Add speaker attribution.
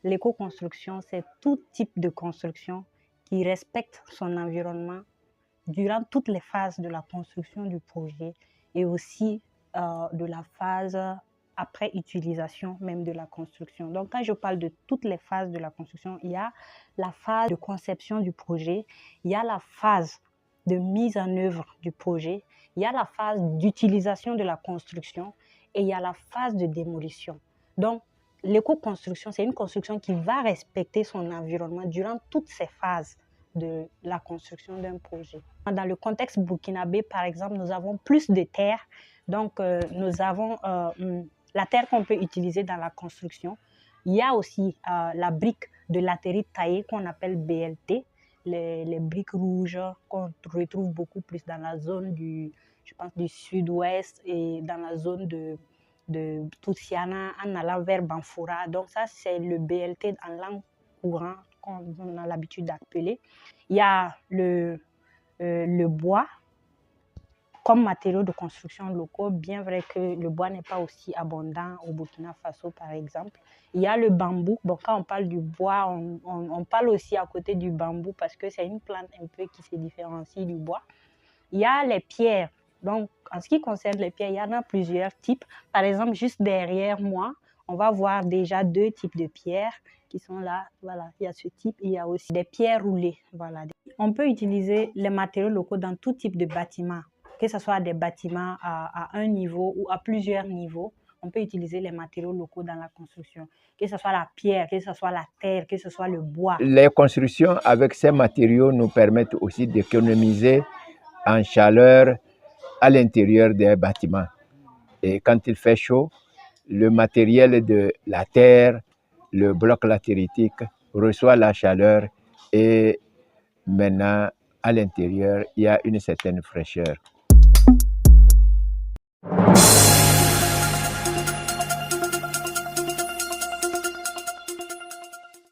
Speaker 1: l'éco-construction, c'est tout type de construction qui respecte son environnement durant toutes les phases de la construction du projet et aussi de la phase après utilisation même de la construction. Donc, quand je parle de toutes les phases de la construction, il y a la phase de conception du projet, il y a la phase de mise en œuvre du projet, il y a la phase d'utilisation de la construction et il y a la phase de démolition. Donc, l'éco-construction, c'est une construction qui va respecter son environnement durant toutes ces phases de la construction d'un projet. Dans le contexte burkinabé, par exemple, nous avons plus de terre, donc nous avons la terre qu'on peut utiliser dans la construction. Il y a aussi la brique de latérite taillée qu'on appelle BLT, les briques rouges qu'on retrouve beaucoup plus dans la zone du sud-ouest et dans la zone de Tutsiana en allant vers Banfora. Donc ça, c'est le BLT en langue courante qu'on a l'habitude d'appeler. Il y a le bois comme matériau de construction locaux, bien vrai que le bois n'est pas aussi abondant au Burkina Faso, par exemple. Il y a le bambou. Bon, quand on parle du bois, on parle aussi à côté du bambou parce que c'est une plante un peu qui se différencie du bois. Il y a les pierres. Donc, en ce qui concerne les pierres, il y en a plusieurs types. Par exemple, juste derrière moi, on va voir déjà 2 types de pierres qui sont là. Voilà, il y a ce type. Il y a aussi des pierres roulées. Voilà. On peut utiliser les matériaux locaux dans tout type de bâtiment, que ce soit des bâtiments à un niveau ou à plusieurs niveaux. On peut utiliser les matériaux locaux dans la construction, que ce soit la pierre, que ce soit la terre, que ce soit le bois.
Speaker 2: Les constructions avec ces matériaux nous permettent aussi d'économiser en chaleur à l'intérieur des bâtiments. Et quand il fait chaud, le matériel de la terre, le bloc latéritique, reçoit la chaleur et maintenant, à l'intérieur, il y a une certaine fraîcheur.